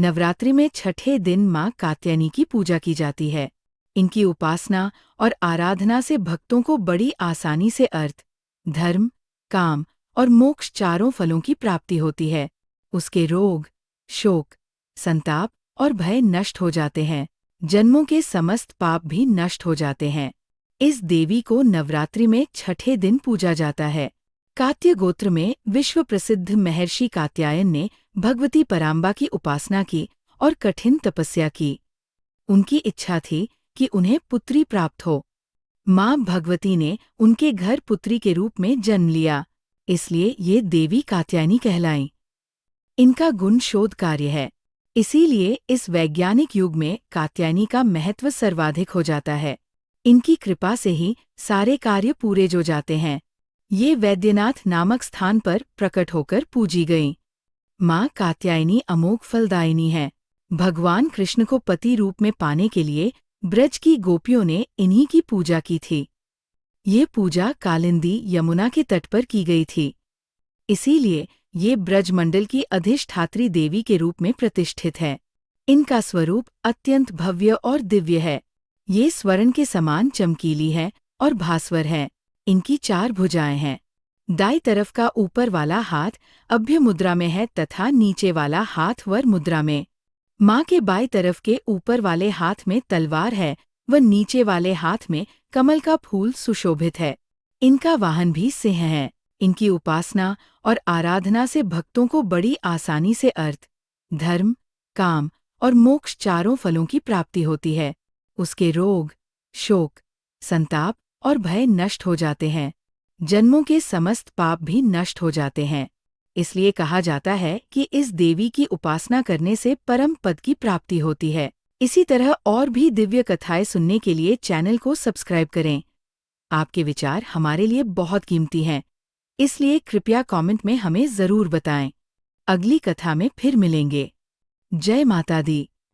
नवरात्रि में छठे दिन माँ कात्यायनी की पूजा की जाती है। इनकी उपासना और आराधना से भक्तों को बड़ी आसानी से अर्थ, धर्म, काम और मोक्ष चारों फलों की प्राप्ति होती है। उसके रोग, शोक, संताप और भय नष्ट हो जाते हैं। जन्मों के समस्त पाप भी नष्ट हो जाते हैं। इस देवी को नवरात्रि में छठे दिन पूजा जाता है। कात्य गोत्र में विश्व प्रसिद्ध महर्षि कात्यायन ने भगवती पराम्बा की उपासना की और कठिन तपस्या की। उनकी इच्छा थी कि उन्हें पुत्री प्राप्त हो। माँ भगवती ने उनके घर पुत्री के रूप में जन्म लिया, इसलिए ये देवी कात्यायनी कहलाईं। इनका गुण शोध कार्य है, इसीलिए इस वैज्ञानिक युग में कात्यायनी का महत्व सर्वाधिक हो जाता है। इनकी कृपा से ही सारे कार्य पूरे हो जाते हैं। ये वैद्यनाथ नामक स्थान पर प्रकट होकर पूजी गईं। माँ कात्यायनी अमोघ फलदायिनी है। भगवान कृष्ण को पति रूप में पाने के लिए ब्रज की गोपियों ने इन्हीं की पूजा की थी। ये पूजा कालिंदी यमुना के तट पर की गई थी। इसीलिए ये ब्रजमंडल की अधिष्ठात्री देवी के रूप में प्रतिष्ठित है। इनका स्वरूप अत्यंत भव्य और दिव्य है। ये स्वर्ण के समान चमकीली है और भास्वर है। इनकी 4 भुजाएं हैं। दाईं तरफ का ऊपर वाला हाथ अभय मुद्रा में है तथा नीचे वाला हाथ वर मुद्रा में। माँ के बाईं तरफ के ऊपर वाले हाथ में तलवार है व नीचे वाले हाथ में कमल का फूल सुशोभित है। इनका वाहन भी सिंह है। इनकी उपासना और आराधना से भक्तों को बड़ी आसानी से अर्थ, धर्म, काम और मोक्ष चारों फलों की प्राप्ति होती है। उसके रोग, शोक, संताप और भय नष्ट हो जाते हैं। जन्मों के समस्त पाप भी नष्ट हो जाते हैं। इसलिए कहा जाता है कि इस देवी की उपासना करने से परम पद की प्राप्ति होती है। इसी तरह और भी दिव्य कथाएं सुनने के लिए चैनल को सब्सक्राइब करें। आपके विचार हमारे लिए बहुत कीमती हैं, इसलिए कृपया कमेंट में हमें ज़रूर बताएं। अगली कथा में फिर मिलेंगे। जय माता दी।